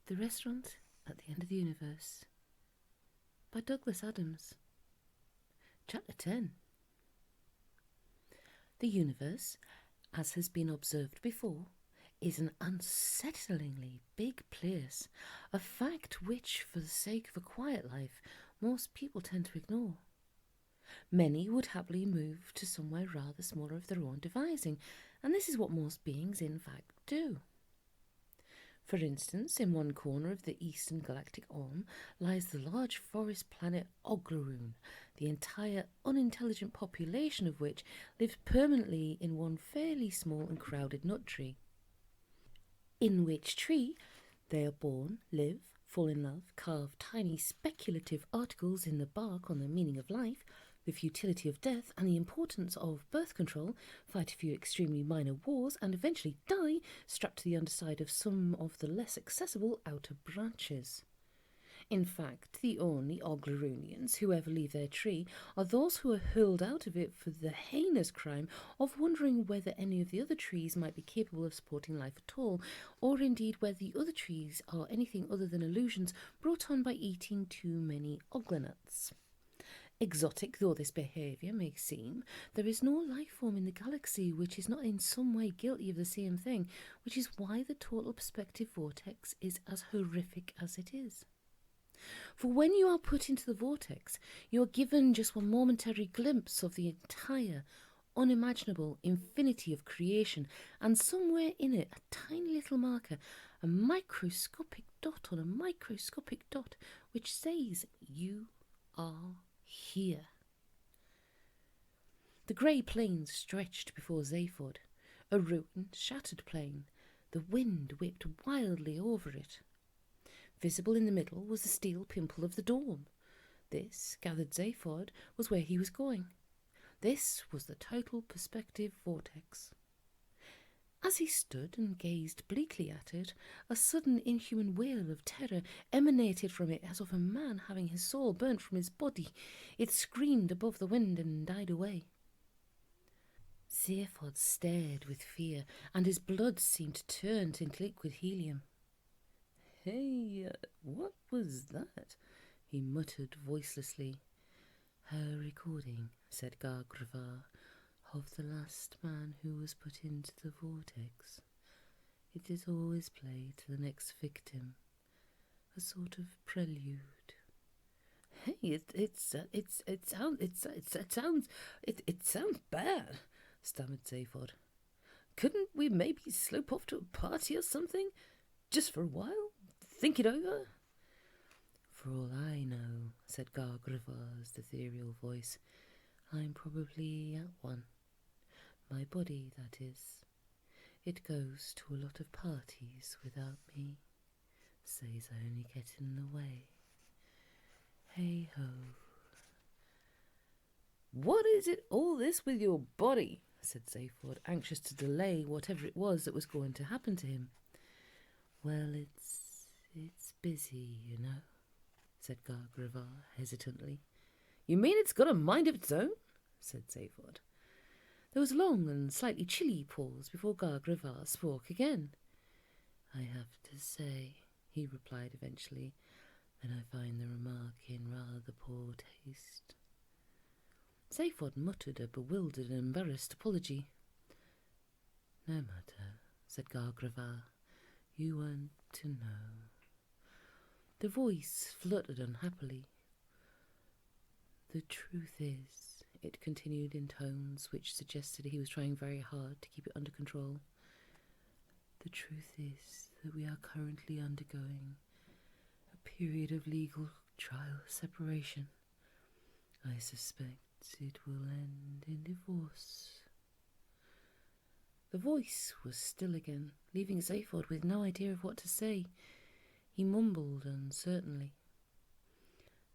The Restaurant at the End of the Universe by Douglas Adams. Chapter 10. The universe, as has been observed before, is an unsettlingly big place, a fact which, for the sake of a quiet life, most people tend to ignore. Many would happily move to somewhere rather smaller of their own devising, and this is what most beings in fact do. For instance, in one corner of the eastern galactic arm lies the large forest planet Oglaroon, the entire unintelligent population of which lives permanently in one fairly small and crowded nut tree. In which tree they are born, live, fall in love, carve tiny speculative articles in the bark on the meaning of life, the futility of death and the importance of birth control, fight a few extremely minor wars, and eventually die strapped to the underside of some of the less accessible outer branches. In fact, the only Oglaroonians who ever leave their tree are those who are hurled out of it for the heinous crime of wondering whether any of the other trees might be capable of supporting life at all, or indeed whether the other trees are anything other than illusions brought on by eating too many oglanuts. Exotic though this behaviour may seem, there is no life form in the galaxy which is not in some way guilty of the same thing, which is why the total perspective vortex is as horrific as it is. For when you are put into the vortex, you are given just one momentary glimpse of the entire, unimaginable infinity of creation, and somewhere in it a tiny little marker, a microscopic dot on a microscopic dot, which says you are here. The grey plain stretched before Zaphod, a ruined, shattered plain. The wind whipped wildly over it. Visible in the middle was the steel pimple of the dome. This, gathered Zaphod, was where he was going. This was the total perspective vortex. As he stood and gazed bleakly at it, a sudden inhuman wail of terror emanated from it as of a man having his soul burnt from his body. It screamed above the wind and died away. Zaphod stared with fear, and his blood seemed to turn into liquid helium. "Hey, what was that?" he muttered voicelessly. "A recording," said Gargravar, "of the last man who was put into the vortex. It is always played to the next victim, a sort of prelude." "Hey, it sounds bad," stammered Zaphod. "Couldn't we maybe slope off to a party or something, just for a while? Think it over?" "For all I know," said Gargravar's ethereal voice, "I'm probably at one. My body, that is. It goes to a lot of parties without me. Says I only get in the way. Hey ho." "What is it all this with your body?" said Zaphod, anxious to delay whatever it was that was going to happen to him. "Well, it's busy, you know," said Gargravar hesitantly. "You mean it's got a mind of its own?" said Zaphod. There was a long and slightly chilly pause before Gargravar spoke again. "I have to say," he replied eventually, "that I find the remark in rather poor taste." Zaphod muttered a bewildered and embarrassed apology. "No matter," said Gargravar. "You weren't to know." The voice fluttered unhappily. "The truth is," it continued in tones which suggested he was trying very hard to keep it under control, "the truth is that we are currently undergoing a period of legal trial separation. I suspect it will end in divorce." The voice was still again, leaving Zaphod with no idea of what to say. He mumbled uncertainly.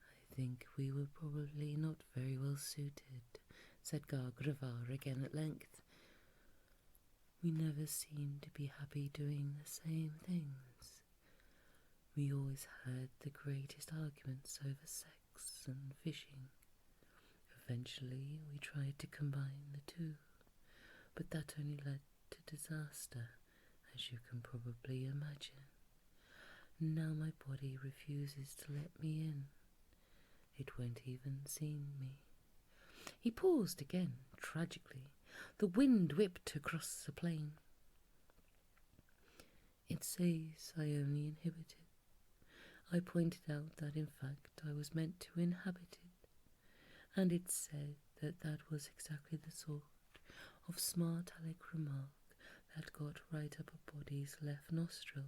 "I think we were probably not very well suited," said Gargravar again at length. "We never seemed to be happy doing the same things. We always had the greatest arguments over sex and fishing. Eventually we tried to combine the two, but that only led to disaster, as you can probably imagine. Now my body refuses to let me in. It won't even see me. He paused again, tragically. The wind whipped across the plain. It says I only inhabit it. I pointed out that in fact I was meant to inhabit it, and it said that that was exactly the sort of smart aleck remark that got right up a body's left nostril,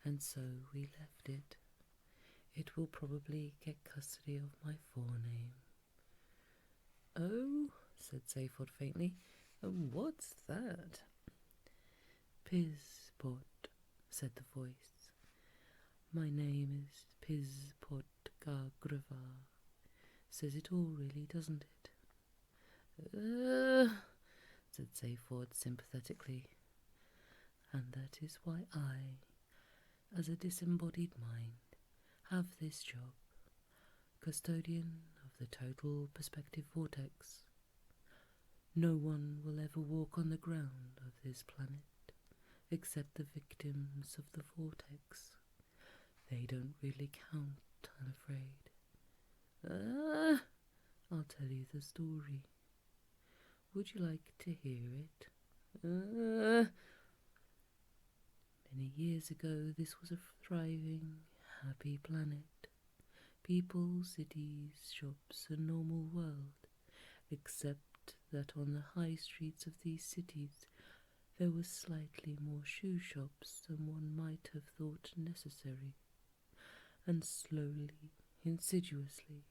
and so we left it. It will probably get custody of my forename. Oh, said Zaphod faintly, and what's that? Pizpot, said the voice. My name is Pizpot Gargravar. Says it all, really, doesn't it? Said Zaphod sympathetically. And that is why I, as a disembodied mind, have this job, custodian of the total perspective vortex. No one will ever walk on the ground of this planet except the victims of the vortex. They don't really count, I'm afraid. I'll tell you the story. Would you like to hear it? Many years ago, this was a thriving, happy planet. People, cities, shops, a normal world, except that on the high streets of these cities there were slightly more shoe shops than one might have thought necessary. And slowly, insidiously,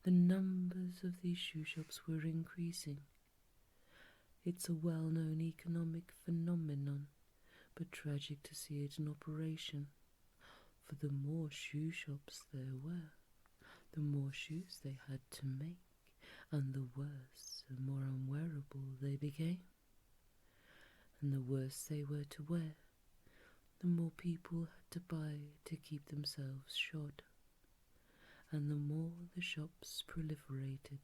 the numbers of these shoe shops were increasing. It's a well-known economic phenomenon, but tragic to see it in operation. For the more shoe shops there were, the more shoes they had to make, and the worse and more unwearable they became. And the worse they were to wear, the more people had to buy to keep themselves shod. And the more the shops proliferated,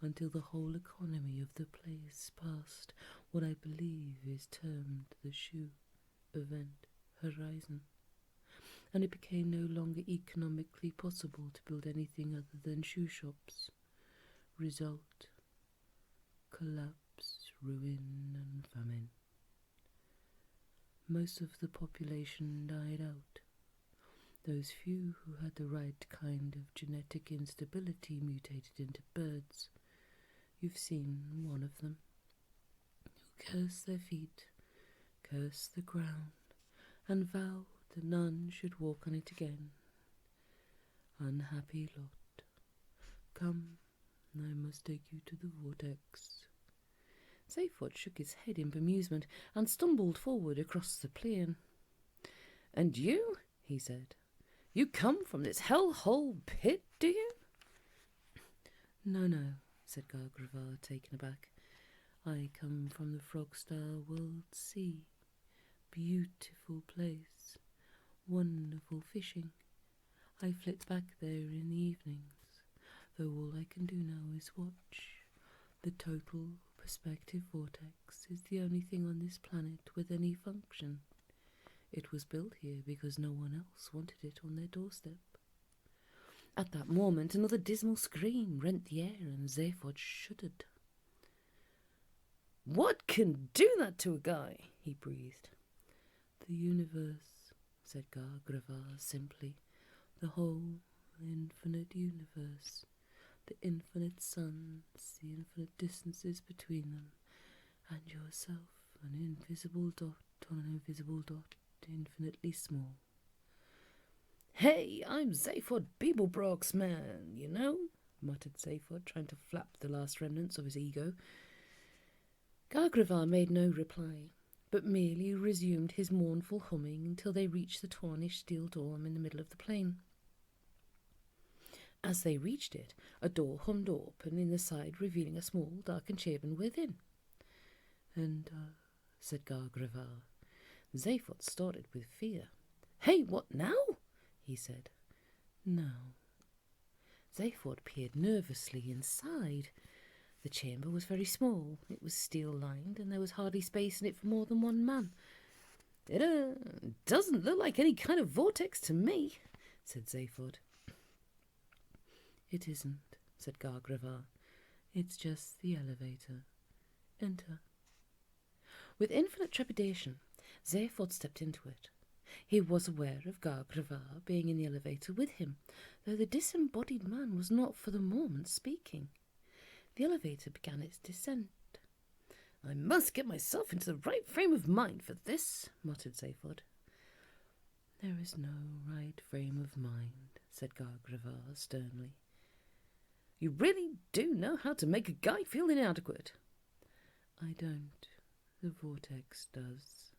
until the whole economy of the place passed what I believe is termed the shoe event horizon, and it became no longer economically possible to build anything other than shoe shops. Result: collapse, ruin, and famine. Most of the population died out. Those few who had the right kind of genetic instability mutated into birds. You've seen one of them, who cursed their feet, cursed the ground, and vowed that none should walk on it again. Unhappy lot. Come, I must take you to the vortex. Zaphod shook his head in bemusement and stumbled forward across the plain. And you, he said, you come from this hell-hole pit, do you? No, said Gargravar, taken aback. I come from the Frogstar World Sea. Beautiful place. Wonderful fishing. I flit back there in the evenings, though all I can do now is watch. The total perspective vortex is the only thing on this planet with any function. It was built here because no one else wanted it on their doorstep. At that moment, another dismal scream rent the air, and Zaphod shuddered. What can do that to a guy? He breathed. The universe, said Gargravar simply. The whole infinite universe. The infinite suns, the infinite distances between them, and yourself, an invisible dot on an invisible dot, infinitely small. Hey, I'm Zaphod Beeblebrox, man, you know, muttered Zaphod, trying to flap the last remnants of his ego. Gargravar made no reply, but merely resumed his mournful humming until they reached the tarnished steel dome in the middle of the plain. As they reached it, a door hummed open in the side, revealing a small, darkened chamber within. And, said Gargravar. Zaphod started with fear. Hey, what now? He said. Now. Zaphod peered nervously inside. The chamber was very small. It was steel-lined, and there was hardly space in it for more than one man. It doesn't look like any kind of vortex to me, said Zaphod. It isn't, said Gargravar. It's just the elevator. Enter. With infinite trepidation, Zaphod stepped into it. He was aware of Gargravar being in the elevator with him, though the disembodied man was not for the moment speaking. The elevator began its descent. I must get myself into the right frame of mind for this, muttered Zaphod. There is no right frame of mind, said Gargravar sternly. You really do know how to make a guy feel inadequate. I don't. The vortex does.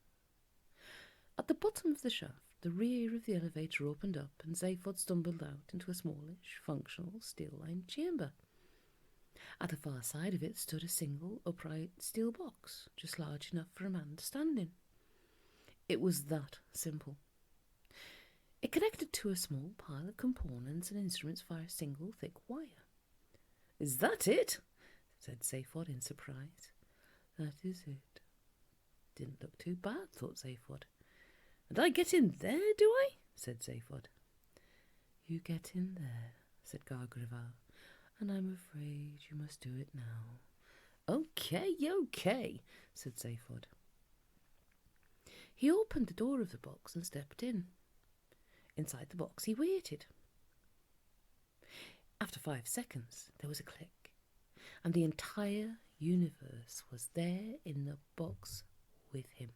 At the bottom of the shaft, the rear of the elevator opened up, and Zaphod stumbled out into a smallish, functional, steel-lined chamber. At the far side of it stood a single, upright steel box, just large enough for a man to stand in. It was that simple. It connected to a small pile of components and instruments via a single, thick wire. Is that it? Said Zaphod in surprise. That is it. Didn't look too bad, thought Zaphod. And I get in there, do I? Said Zaphod. You get in there, said Gargravar, and I'm afraid you must do it now. Okay, said Zaphod. He opened the door of the box and stepped in. Inside the box he waited. After 5 seconds, there was a click, and the entire universe was there in the box with him.